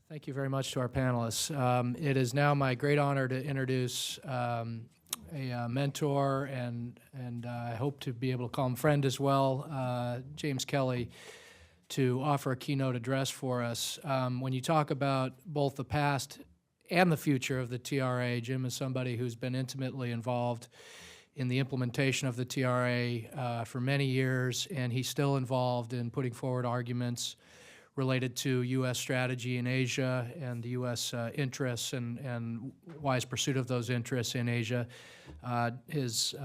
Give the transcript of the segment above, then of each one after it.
Thank you very much to our panelists. It is now my great honor to introduce a mentor and I hope to be able to call him friend as well, James Kelly, to offer a keynote address for us. When you talk about both the past and the future of the TRA, Jim is somebody who's been intimately involved in the implementation of the TRA for many years, and he's still involved in putting forward arguments related to U.S. strategy in Asia and the U.S. Interests and wise pursuit of those interests in Asia. His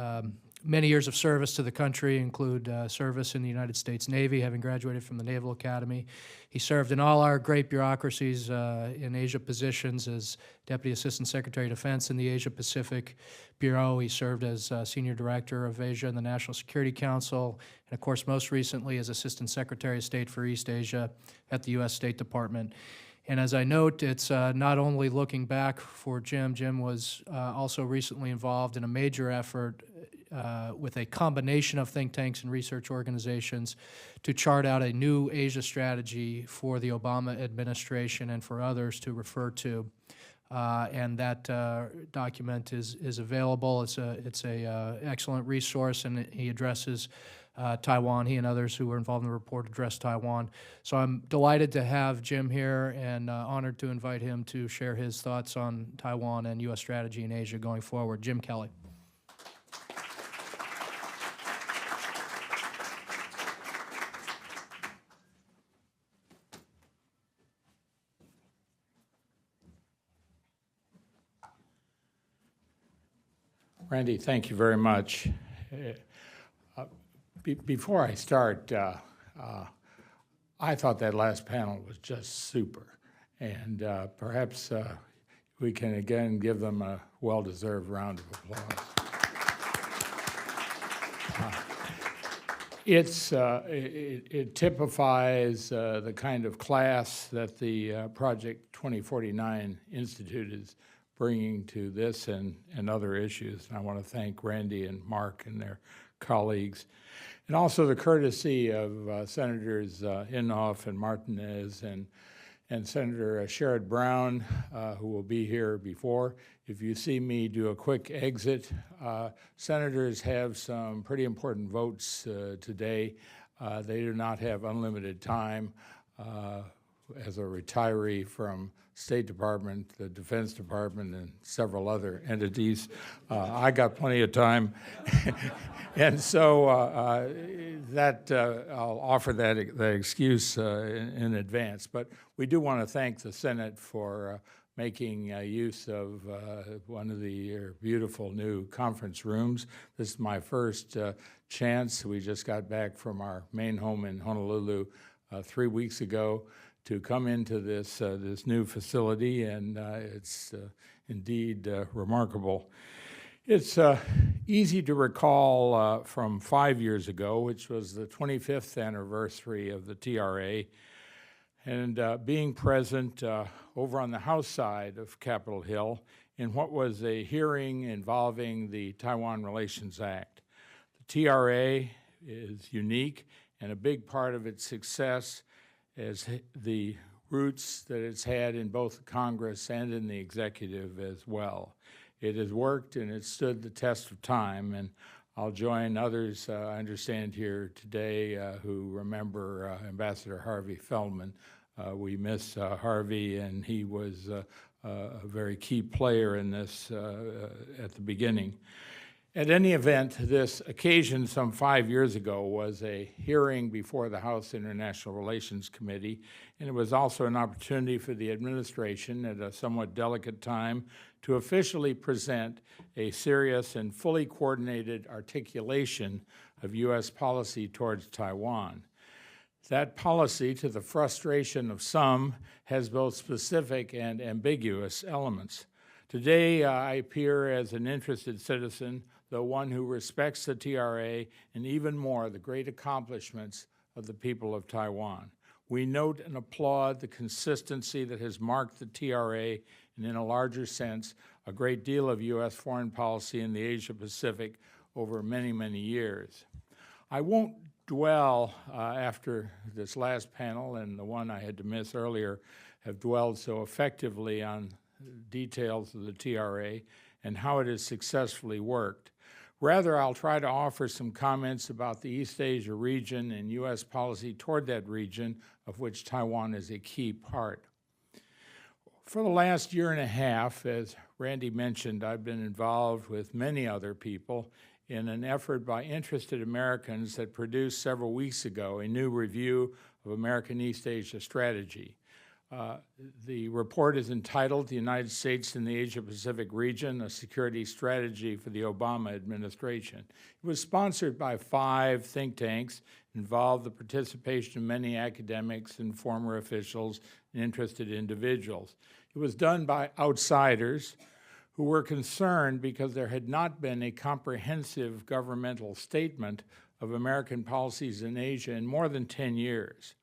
many years of service to the country include service in the United States Navy, having graduated from the Naval Academy. He served in all our great bureaucracies in Asia positions as Deputy Assistant Secretary of Defense in the Asia Pacific Bureau. He served as Senior Director of Asia in the National Security Council, and of course most recently as Assistant Secretary of State for East Asia at the U.S. State Department. And as I note, it's not only looking back for Jim. Jim was also recently involved in a major effort with a combination of think tanks and research organizations to chart out a new Asia strategy for the Obama administration and for others to refer to. And that document is available. It's a excellent resource, and he addresses Taiwan. He and others who were involved in the report addressed Taiwan. So I'm delighted to have Jim here and honored to invite him to share his thoughts on Taiwan and U.S. strategy in Asia going forward. Jim Kelly. Randy, thank you very much. Before I start, I thought that last panel was just super, and perhaps we can again give them a well-deserved round of applause. It typifies the kind of class that the Project 2049 Institute is bringing to this and other issues. And I want to thank Randy and Mark and their colleagues. And also the courtesy of Senators Inhofe and Martinez and Senator Sherrod Brown, who will be here before. If you see me do a quick exit, senators have some pretty important votes today. They do not have unlimited time. As a retiree from State Department, the Defense Department, and several other entities, I got plenty of time. And so I'll offer that excuse in advance. But we do want to thank the Senate for making use of one of the beautiful new conference rooms. This is my first chance. We just got back from our main home in Honolulu 3 weeks ago to come into this new facility, and it's indeed remarkable. It's easy to recall from 5 years ago, which was the 25th anniversary of the TRA, and being present over on the House side of Capitol Hill in what was a hearing involving the Taiwan Relations Act. The TRA is unique, and a big part of its success is the roots that it's had in both Congress and in the executive as well. It has worked and it stood the test of time, and I'll join others, I understand here today, who remember Ambassador Harvey Feldman. We miss Harvey, and he was a very key player in this at the beginning. At any event, this occasion some 5 years ago was a hearing before the House International Relations Committee, and it was also an opportunity for the administration at a somewhat delicate time to officially present a serious and fully coordinated articulation of U.S. policy towards Taiwan. That policy, to the frustration of some, has both specific and ambiguous elements. Today, I appear as an interested citizen, though one who respects the TRA and even more the great accomplishments of the people of Taiwan. We note and applaud the consistency that has marked the TRA, and in a larger sense, a great deal of U.S. foreign policy in the Asia-Pacific over many, many years. I won't dwell after this last panel and the one I had to miss earlier have dwelled so effectively on details of the TRA and how it has successfully worked. Rather, I'll try to offer some comments about the East Asia region and U.S. policy toward that region, of which Taiwan is a key part. For the last year and a half, as Randy mentioned, I've been involved with many other people in an effort by interested Americans that produced several weeks ago a new review of American East Asia strategy. The report is entitled The United States in the Asia-Pacific Region, a Security Strategy for the Obama Administration. It was sponsored by 5 think tanks, involved the participation of many academics and former officials and interested individuals. It was done by outsiders who were concerned because there had not been a comprehensive governmental statement of American policies in Asia in more than 10 years.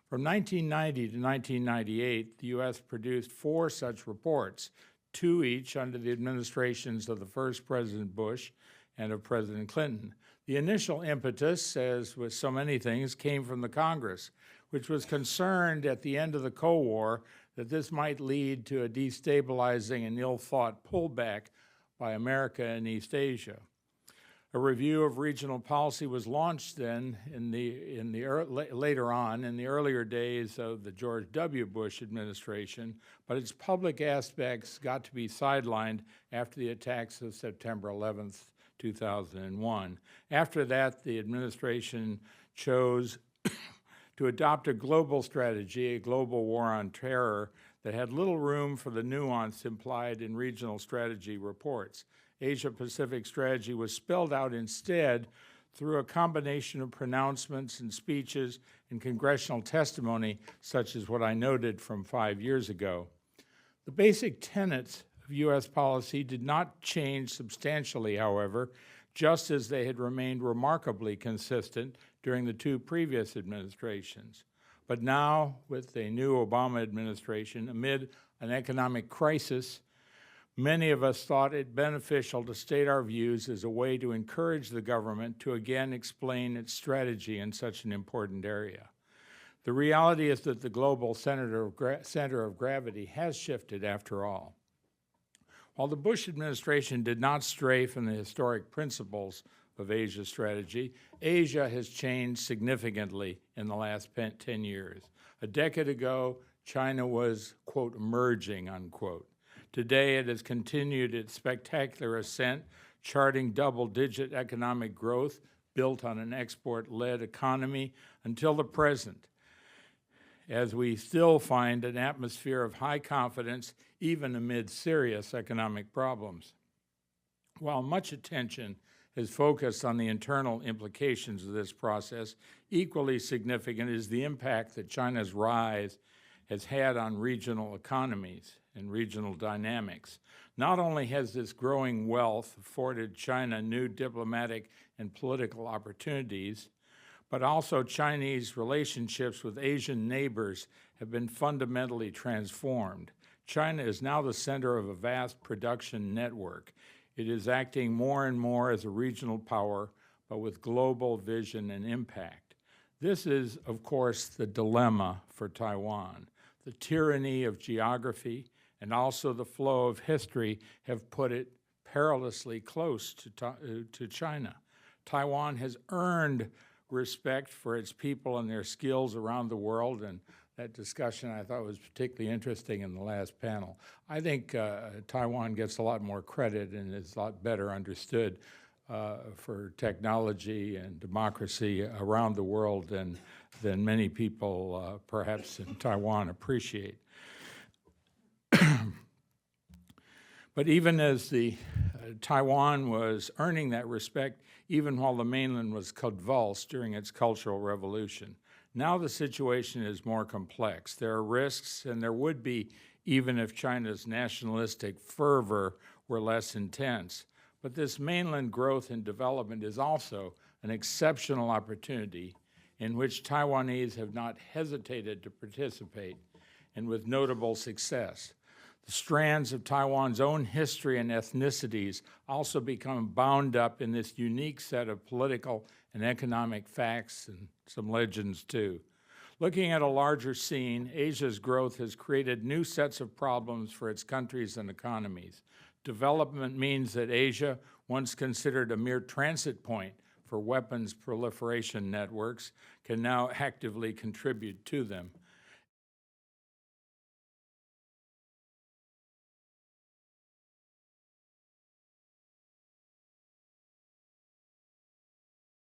From 1990 to 1998, the U.S. produced 4 such reports, 2 each under the administrations of the first President Bush and of President Clinton. The initial impetus, as with so many things, came from the Congress, which was concerned at the end of the Cold War that this might lead to a destabilizing and ill-thought pullback by America in East Asia. A review of regional policy was launched then later on in the earlier days of the George W. Bush administration, but its public aspects got to be sidelined after the attacks of September 11th, 2001. After that, the administration chose to adopt a global strategy, a global war on terror, that had little room for the nuance implied in regional strategy reports. Asia-Pacific strategy was spelled out instead through a combination of pronouncements and speeches and congressional testimony, such as what I noted from 5 years ago. The basic tenets of U.S. policy did not change substantially, however, just as they had remained remarkably consistent during the 2 previous administrations. But now, with a new Obama administration, amid an economic crisis, many of us thought it beneficial to state our views as a way to encourage the government to again explain its strategy in such an important area. The reality is that the global center of gravity has shifted after all. While the Bush administration did not stray from the historic principles of Asia strategy, Asia has changed significantly in the last 10 years. A decade ago, China was, quote, emerging, unquote. Today, it has continued its spectacular ascent, charting double-digit economic growth built on an export-led economy until the present, as we still find an atmosphere of high confidence even amid serious economic problems. While much attention is focused on the internal implications of this process, equally significant is the impact that China's rise has had on regional economies and regional dynamics. Not only has this growing wealth afforded China new diplomatic and political opportunities, but also Chinese relationships with Asian neighbors have been fundamentally transformed. China is now the center of a vast production network. It is acting more and more as a regional power, but with global vision and impact. This is, of course, the dilemma for Taiwan. The tyranny of geography and also the flow of history have put it perilously close to China. Taiwan has earned respect for its people and their skills around the world, and that discussion I thought was particularly interesting in the last panel. I think Taiwan gets a lot more credit and is a lot better understood for technology and democracy around the world than many people perhaps in Taiwan appreciate. But even as Taiwan was earning that respect, even while the mainland was convulsed during its Cultural Revolution, now the situation is more complex. There are risks, and there would be even if China's nationalistic fervor were less intense. But this mainland growth and development is also an exceptional opportunity in which Taiwanese have not hesitated to participate, and with notable success. The strands of Taiwan's own history and ethnicities also become bound up in this unique set of political and economic facts and some legends too. Looking at a larger scene, Asia's growth has created new sets of problems for its countries and economies. Development means that Asia, once considered a mere transit point for weapons proliferation networks, can now actively contribute to them.